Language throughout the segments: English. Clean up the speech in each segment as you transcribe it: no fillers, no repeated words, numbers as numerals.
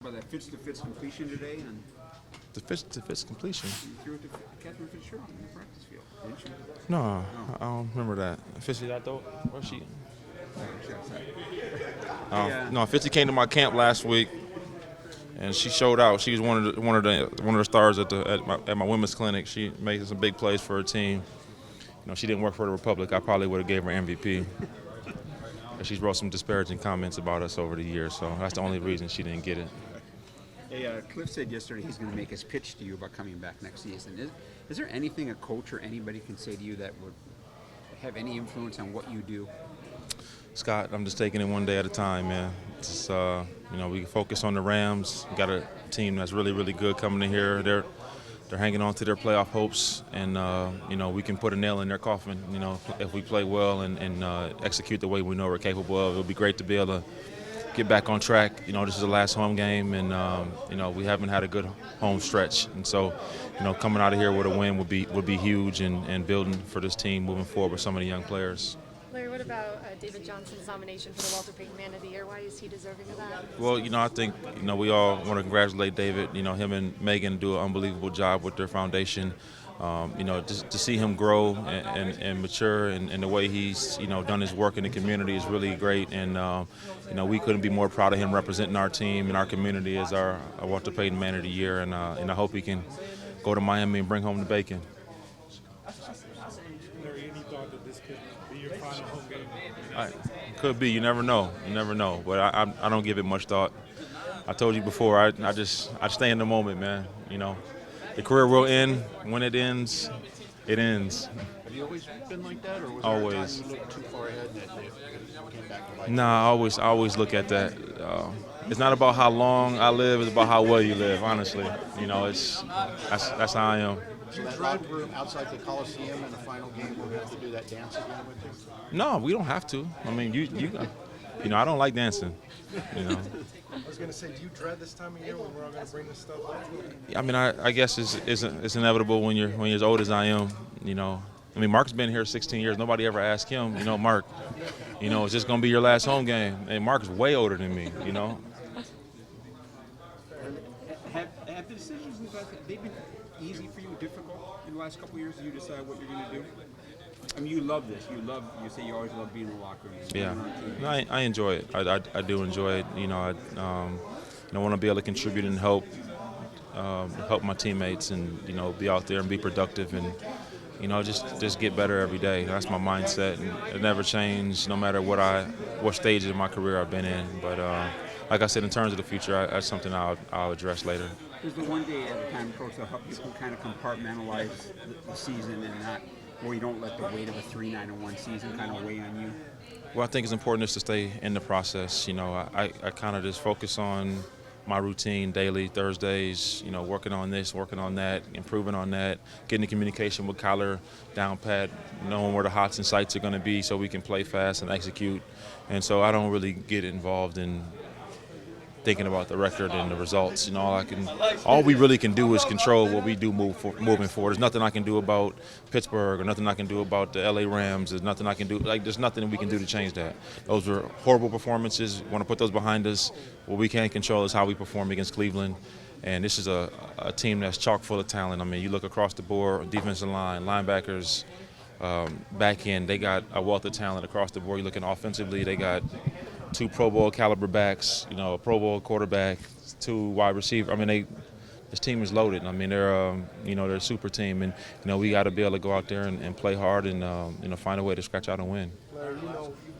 About that Fitz completion today, and The Fitz completion? you threw it to Catherine Fitzgerald in the practice field, didn't you? No, I don't remember that. Fitz, did I throw? Where's she? No, Fitzy came to my camp last week, and she showed out. She was one of the stars at my women's clinic. She made some big plays for her team. You know, she didn't work for the Republic. I probably would have gave her MVP. But she's wrote some disparaging comments about us over the years, so that's the only reason she didn't get it. Hey, Cliff said yesterday he's going to make his pitch to you about coming back next season. Is there anything a coach or anybody can say to you that would have any influence on what you do? Scott, I'm just taking it one day at a time, man. Just, we focus on the Rams. We got a team that's really, really good coming in here. They're hanging on to their playoff hopes, and we can put a nail in their coffin. You know, if we play well and execute the way we know we're capable of, it'll be great to be able to get back on track. You know, this is the last home game, and we haven't had a good home stretch, and so coming out of here with a win would be huge, and building for this team moving forward with some of the young players. Larry, what about David Johnson's nomination for the Walter Payton Man of the Year? Why is he deserving of that? Well, I think we all want to congratulate David. Him and Megan do an unbelievable job with their foundation. Just to see him grow and mature, and the way he's done his work in the community is really great. And we couldn't be more proud of him representing our team and our community as our Walter Payton Man of the Year. And I hope he can go to Miami and bring home the bacon. Larry, any thought that this could be your final home game? Could be. You never know. But I don't give it much thought. I told you before. I stay in the moment, man. The career will end. When it ends, it ends. Have you always been like that, or was Always. there a time you looked too far ahead and it came back to life? Nah, I always look at that. It's not about how long I live; it's about how well you live. Honestly, that's how I am. So that locker room outside the Coliseum in the final game, we're going to have to do that dance again with you? No, we don't have to. I mean, I don't like dancing. I was going to say, do you dread this time of year when we're all going to bring this stuff up? I mean, I guess it's inevitable when you're as old as I am. I mean, Mark's been here 16 years. Nobody ever asked him, Mark, is this going to be your last home game? And Mark's way older than me, Have the decisions in the past, they've been easy for you, difficult in the last couple of years? Do you decide what you're going to do? I mean, you love this. You say you always love being in the locker room. Yeah, no, I enjoy it. I do enjoy it. I want to be able to contribute and help my teammates, and be out there and be productive, and just get better every day. That's my mindset, and it never changed, no matter what stage of my career I've been in. But like I said, in terms of the future, that's something I'll address later. Is the one day at a time approach to help people kind of compartmentalize the season and not, where you don't let the weight of a 3-9-1 season kind of weigh on you? Well, I think it's important just to stay in the process. I kind of just focus on my routine daily, Thursdays, working on this, working on that, improving on that, getting the communication with Kyler down pat, knowing where the hots and sites are going to be so we can play fast and execute. And so I don't really get involved in thinking about the record and the results. All we really can do is control what we do moving forward. There's nothing I can do about Pittsburgh, or nothing I can do about the LA Rams. There's nothing I can do. There's nothing we can do to change that. Those were horrible performances. We want to put those behind us. What we can't control is how we perform against Cleveland. And this is a team that's chock full of talent. I mean, you look across the board, defensive line, linebackers, back end, they got a wealth of talent across the board. You're looking offensively, they got 2 Pro Bowl caliber backs, a Pro Bowl quarterback, 2 wide receivers. I mean, this team is loaded. I mean, they're a super team, and we got to be able to go out there and play hard and find a way to scratch out and win. Larry, you've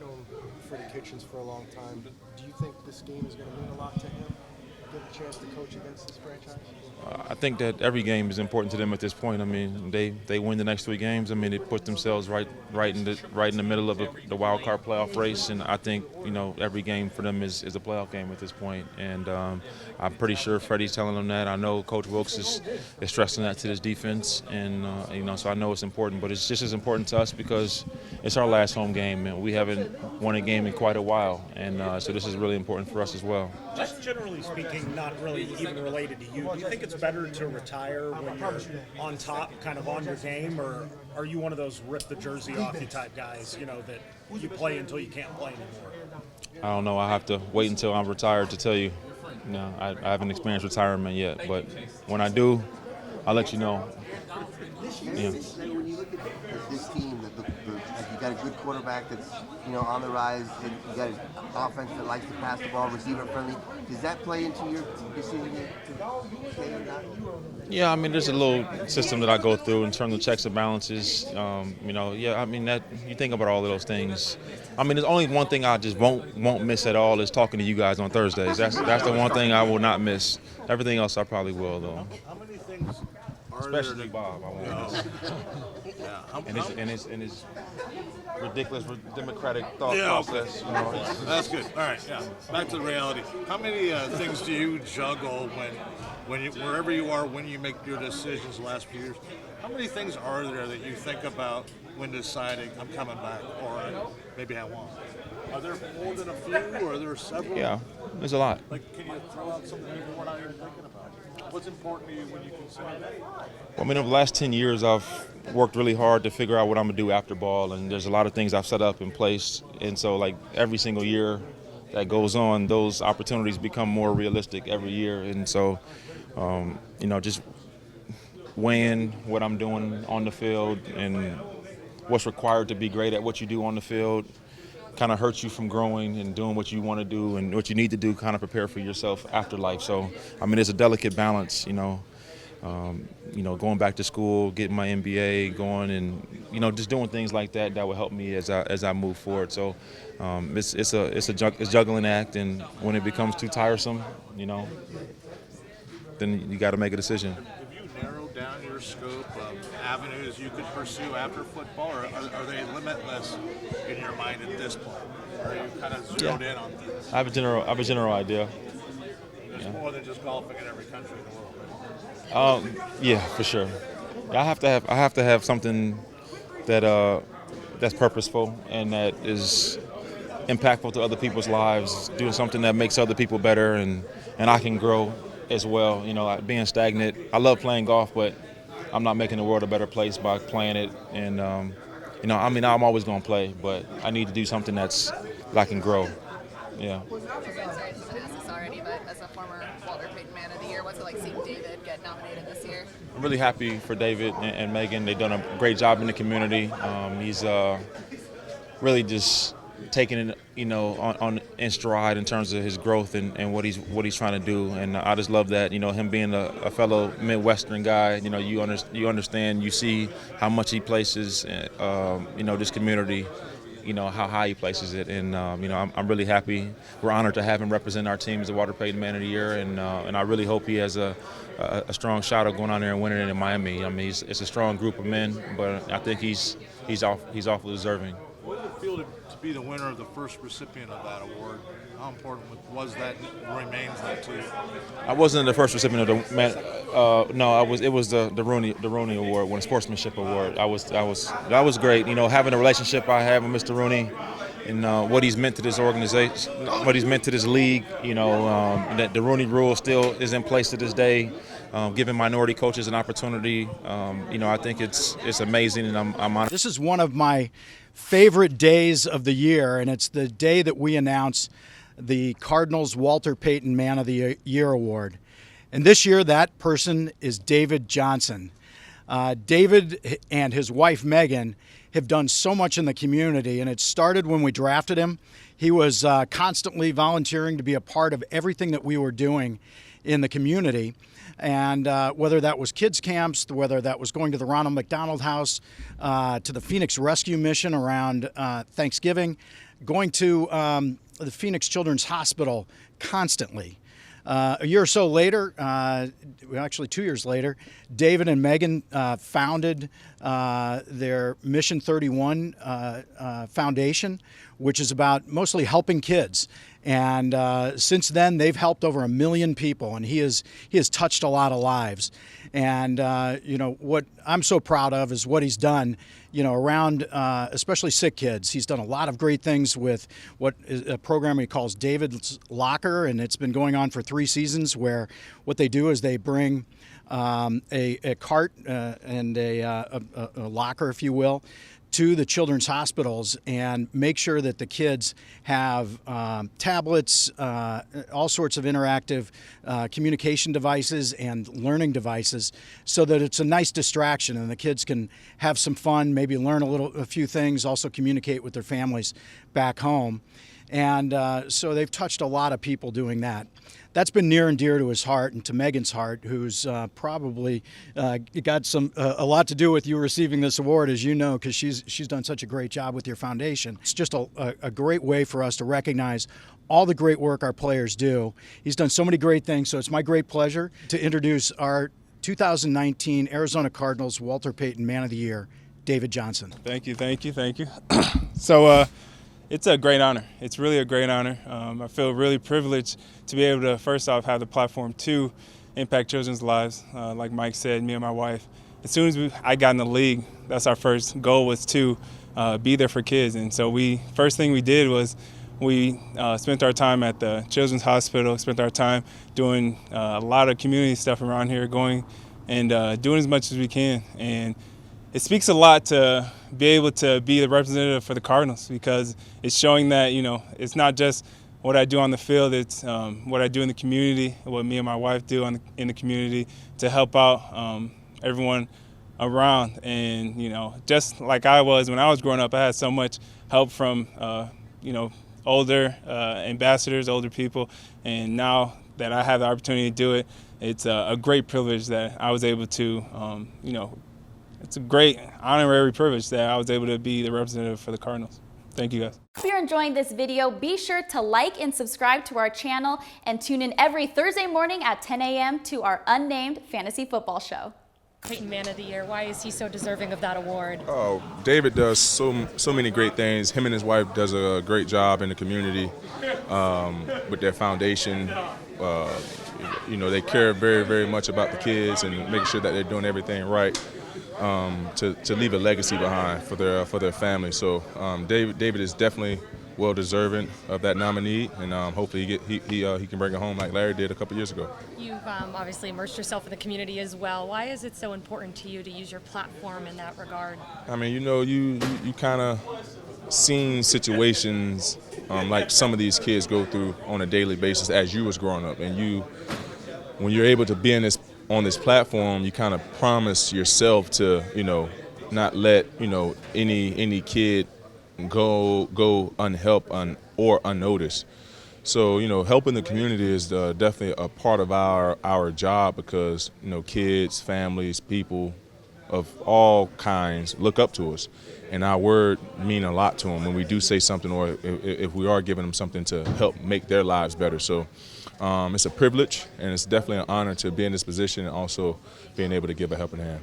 known Freddie Kitchens for a long time. Do you think this game is going to mean a lot to him? Get a chance to coach against this franchise? I think that every game is important to them at this point. I mean, they win the next 3 games. I mean, they put themselves right in the middle of the wild card playoff race, and I think every game for them is a playoff game at this point. And I'm pretty sure Freddie's telling them that. I know Coach Wilkes is stressing that to this defense, and so I know it's important. But it's just as important to us because it's our last home game, and we haven't won a game in quite a while, and so this is really important for us as well. Just generally speaking, not really even related to you, do you think it's better to retire when you're on top, kind of on your game, or are you one of those rip the jersey off you type guys, that you play until you can't play anymore? I don't know. I have to wait until I'm retired to tell you. No, I haven't experienced retirement yet, but when I do, I'll let you know. Yeah. When you look at this team, like you got a good quarterback that's on the rise, and you got an offense that likes to pass the ball, receiver friendly. Does that play into your decision to stay or not? Yeah, I mean, there's a little system that I go through in terms of checks and balances. Yeah, I mean, that you think about all of those things. I mean, there's only one thing I just won't miss at all is talking to you guys on Thursdays. That's the one thing I will not miss. Everything else I probably will, though. How many things are Especially there? Bob, I won't miss. And his ridiculous democratic thought process. That's good. All right, yeah. Back to the reality. How many things do you juggle when you, wherever you are, when you make your decisions the last few years? How many things are there that you think about when deciding I'm coming back, or maybe I won't? Are there more than a few, or are there several? Yeah, there's a lot. Like, can you throw out something people we're not even thinking about? What's important to you when you consider that? Well, I mean, over the last 10 years, I've worked really hard to figure out what I'm going to do after ball, and there's a lot of things I've set up in place. And so, like, every single year that goes on, those opportunities become more realistic every year. And so, just weighing what I'm doing on the field and what's required to be great at what you do on the field kind of hurts you from growing and doing what you want to do and what you need to do, kind of prepare for yourself after life. So, I mean, it's a delicate balance, going back to school, getting my MBA going, and just doing things like that will help me as I move forward. So, it's a juggling act, and when it becomes too tiresome, then you got to make a decision. Have you narrowed down your scope of avenues you could pursue after football, or are they limitless in your mind at this point? Or are you kind of zeroed in on things? I have a general idea. There's more than just golfing in every country in the world, right? Yeah, for sure. I have to have something that's purposeful and that is impactful to other people's lives. Doing something that makes other people better, and I can grow as well. Being stagnant. I love playing golf, but I'm not making the world a better place by playing it. And I'm always gonna play, but I need to do something that I can grow. Yeah. Sorry if someone asked this already, but as a former Walter Payton Man of the Year, what's it like seeing David get nominated this year? I'm really happy for David and Megan. They've done a great job in the community. He's really just taking it, on in stride in terms of his growth and what he's trying to do. And I just love that, him being a fellow Midwestern guy. You understand, you see how much he places, this community. How high he places it, and I'm really happy. We're honored to have him represent our team as the Walter Payton Man of the Year, and I really hope he has a strong shot of going on there and winning it in Miami. I mean, it's a strong group of men, but I think he's awfully deserving. What did it feel to be the winner of the first recipient of that award? How important was that, remains that to you? I wasn't the first recipient of the man. No, it was the Rooney Award, the Sportsmanship Award. That was great. Having a relationship I have with Mr. Rooney, and what he's meant to this organization, what he's meant to this league. That the Rooney Rule still is in place to this day, giving minority coaches an opportunity. I think it's amazing, and I'm honored. This is one of my favorite days of the year, and it's the day that we announce the Cardinals Walter Payton Man of the Year Award. And this year, that person is David Johnson. David and his wife, Megan, have done so much in the community, and it started when we drafted him. He was constantly volunteering to be a part of everything that we were doing in the community. And whether that was kids camps, whether that was going to the Ronald McDonald House, to the Phoenix Rescue Mission around Thanksgiving, going to the Phoenix Children's Hospital constantly. A year or so later, actually 2 years later, David and Megan founded their Mission 31 Foundation, which is about mostly helping kids. And since then, they've helped over 1 million people, and he has touched a lot of lives. And what I'm so proud of is what he's done, around especially sick kids. He's done a lot of great things with what is a program he calls David's Locker, and it's been going on for 3 seasons. Where what they do is they bring a cart and a locker, if you will, to the children's hospitals and make sure that the kids have tablets, all sorts of interactive communication devices and learning devices, so that it's a nice distraction and the kids can have some fun, maybe learn a few things, also communicate with their families back home. And so they've touched a lot of people doing that. That's been near and dear to his heart and to Megan's heart, who's probably got a lot to do with you receiving this award, as you know, because she's done such a great job with your foundation. It's just a great way for us to recognize all the great work our players do. He's done so many great things, so it's my great pleasure to introduce our 2019 Arizona Cardinals Walter Payton Man of the Year, David Johnson. Thank you. So it's a great honor. It's really a great honor. I feel really privileged to be able to, first off, have the platform to impact children's lives. Like Mike said, me and my wife, as soon as I got in the league, that's our first goal, was to be there for kids. And so first thing we did was we spent our time at the Children's Hospital, spent our time doing a lot of community stuff around here, going and doing as much as we can. And it speaks a lot to be able to be the representative for the Cardinals, because it's showing that, it's not just what I do on the field, it's what I do in the community, what me and my wife do in the community to help out everyone around. And, just like I was when I was growing up, I had so much help from, older ambassadors, older people. And now that I have the opportunity to do it, it's a great privilege that I was able to, it's a great honorary privilege that I was able to be the representative for the Cardinals. Thank you, guys. If you're enjoying this video, be sure to like and subscribe to our channel and tune in every Thursday morning at 10 a.m. to our unnamed fantasy football show. Payton Man of the Year, why is he so deserving of that award? Oh, David does so many great things. Him and his wife does a great job in the community with their foundation. They care very, very much about the kids and making sure that they're doing everything right. To leave a legacy behind for their family. So David is definitely well deserving of that nominee, and hopefully he can bring it home like Larry did a couple years ago. You've obviously immersed yourself in the community as well. Why is it so important to you to use your platform in that regard? I mean, you kind of seen situations like some of these kids go through on a daily basis as you was growing up, and when you're able to be on this platform, you kind of promise yourself to, not let, any kid go unhelped or unnoticed. So, helping the community is definitely a part of our job, because, kids, families, people of all kinds look up to us, and our word mean a lot to them when we do say something, or if we are giving them something to help make their lives better. So it's a privilege, and it's definitely an honor to be in this position and also being able to give a helping hand.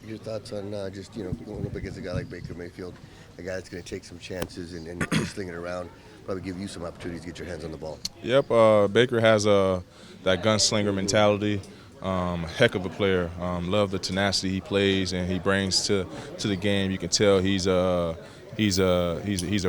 Your thoughts on just, going up against a guy like Baker Mayfield, a guy that's going to take some chances and sling it around, probably give you some opportunities to get your hands on the ball. Yep, Baker has that gunslinger mentality. Heck of a player. Love the tenacity he plays and he brings to the game. You can tell he's a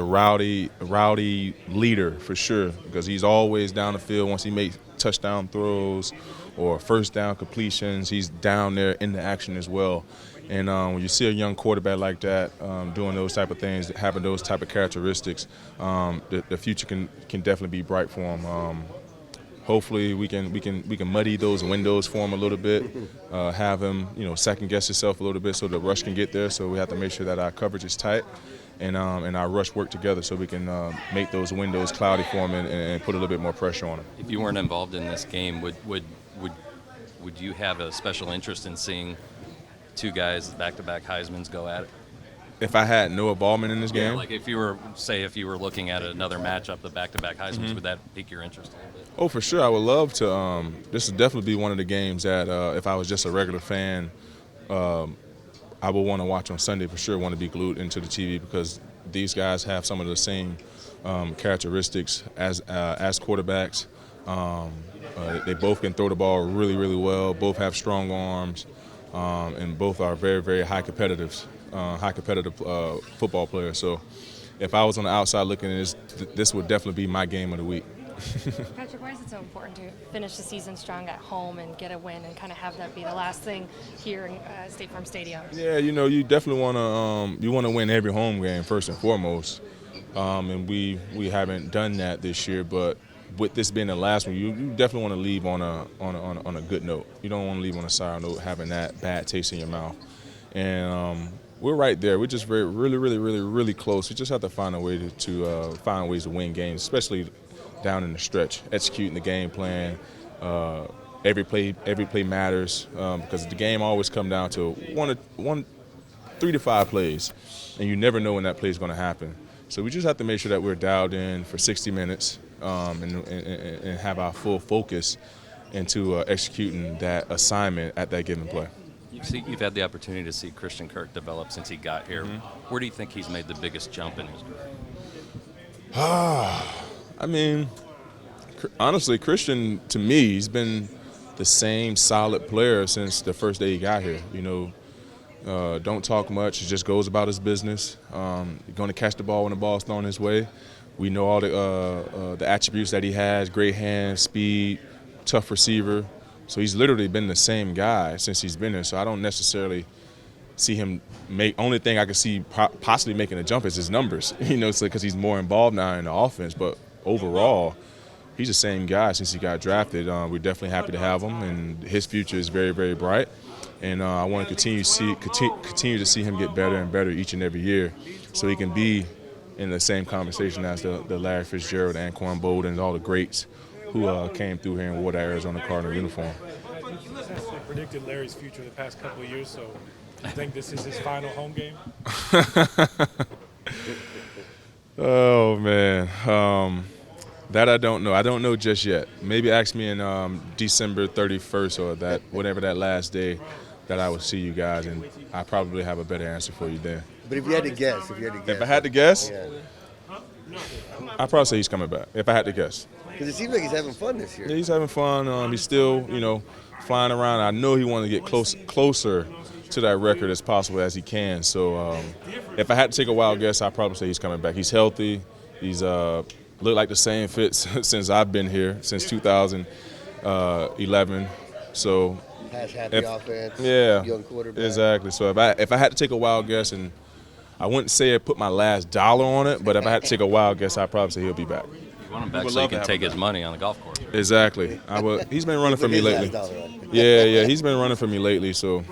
rowdy leader for sure, because he's always down the field. Once he makes touchdown throws or first down completions, he's down there in the action as well. And when you see a young quarterback like that doing those type of things, having those type of characteristics, the future can definitely be bright for him. Hopefully we can muddy those windows for him a little bit, have him second guess himself a little bit so the rush can get there. So we have to make sure that our coverage is tight and our rush work together so we can make those windows cloudy for him and put a little bit more pressure on him. If you weren't involved in this game, would you have a special interest in seeing two guys back-to-back Heismans go at it? If I had no involvement in this game? Like if you were looking at another matchup, the back-to-back Heismans, would that pique your interest a little bit? Oh, for sure. I would love to. This would definitely be one of the games that if I was just a regular fan, I would want to watch on Sunday for sure, want to be glued into the TV, because these guys have some of the same characteristics as quarterbacks. They both can throw the ball really, really well. Both have strong arms, and both are very, very high competitive football players. So if I was on the outside looking at this would definitely be my game of the week. Patrick, why is it so important to finish the season strong at home and get a win and kind of have that be the last thing here in State Farm Stadium? Yeah, you definitely want to win every home game first and foremost, and we haven't done that this year. But with this being the last one, you definitely want to leave on a good note. You don't want to leave on a sour note, having that bad taste in your mouth. And we're right there. We're just really close. We just have to find a way to find ways to win games, especially down in the stretch, executing the game plan. Every play matters because the game always comes down to 3 to 5 plays, and you never know when that play is going to happen. So we just have to make sure that we're dialed in for 60 minutes and have our full focus into executing that assignment at that given play. You've had the opportunity to see Christian Kirk develop since he got here. Mm-hmm. Where do you think he's made the biggest jump in his career? I mean, honestly, Christian, to me, he's been the same solid player since the first day he got here. Don't talk much. He just goes about his business. Going to catch the ball when the ball's thrown his way. We know all the attributes that he has: great hands, speed, tough receiver. So he's literally been the same guy since he's been here. So I don't necessarily see him make. Only thing I could see possibly making a jump is his numbers. Because he's more involved now in the offense. But overall, he's the same guy since he got drafted. We're definitely happy to have him, and his future is very bright. And I want to continue to see him get better and better each and every year, so he can be in the same conversation as the Larry Fitzgerald, Anquan Bolden, and all the greats who came through here and wore the Arizona Cardinal uniform. You essentially predicted Larry's future the past couple of years, so do you think this is his final home game? Oh, man. That I don't know. I don't know just yet. Maybe ask me in December 31st or whatever that last day that I will see you guys, and I probably have a better answer for you then. But if you had to guess, If I had to guess, yeah. I'd probably say he's coming back, if I had to guess. Because it seems like he's having fun this year. Yeah, he's having fun. He's still, flying around. I know he wanted to get closer to that record as possible as he can. So if I had to take a wild guess, I'd probably say he's coming back. He's healthy. He's looked like the same fit since I've been here, since 2011. So Happy offense, yeah, young quarterback. Exactly. So if I had to take a wild guess, and I wouldn't say I put my last dollar on it, but if I had to take a wild guess, I'd probably say he'll be back. You want him back so he can take his money on the golf course. Exactly. He's been running for me lately. Yeah, he's been running for me lately. So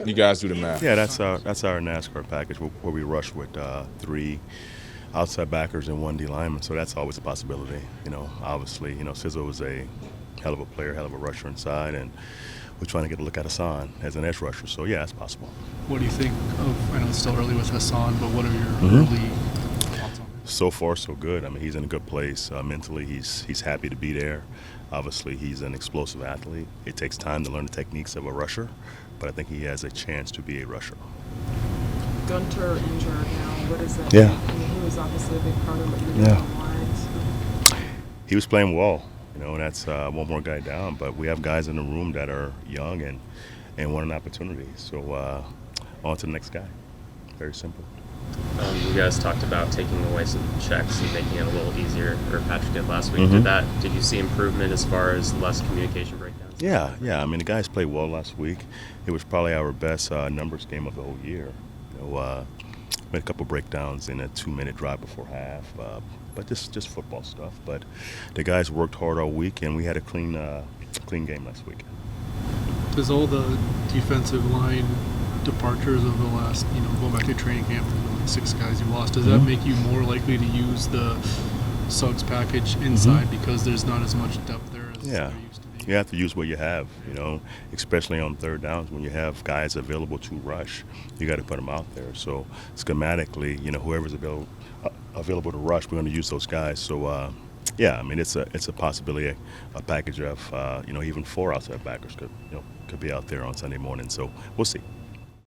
you guys do the math. Yeah, that's our NASCAR package where we rush with 3 outside backers and 1 D lineman. So that's always a possibility. Obviously, Sizzle is a hell of a player, hell of a rusher inside, and we're trying to get a look at Hassan as an edge rusher. So yeah, it's possible. What do you think of? I know it's still early with Hassan, but what are your early thoughts on him? So far, so good. I mean, he's in a good place mentally. He's happy to be there. Obviously, he's an explosive athlete. It takes time to learn the techniques of a rusher, but I think he has a chance to be a rusher. Gunter injured now. What is that? Yeah. I mean, he was obviously a big part of what you did Yeah. on the lines. He was playing well, and that's one more guy down. But we have guys in the room that are young and want an opportunity. So on to the next guy. Very simple. You guys talked about taking away some checks and making it a little easier, or Patrick did last week. Did you see improvement as far as less communication breakdowns? Yeah. I mean, the guys played well last week. It was probably our best numbers game of the whole year. Made a couple breakdowns in a 2-minute drive before half, but just football stuff. But the guys worked hard all week, and we had a clean game last week. Does all the defensive line departures of the last, going back to training camp, the 6 guys you lost, does that make you more likely to use the Suggs package inside because there's not as much depth there as there used to be? You have to use what you have, especially on third downs when you have guys available to rush. You got to put them out there. So schematically, whoever's available to rush, we're going to use those guys. So I mean, it's a possibility, a package of even 4 outside backers could be out there on Sunday morning. So we'll see.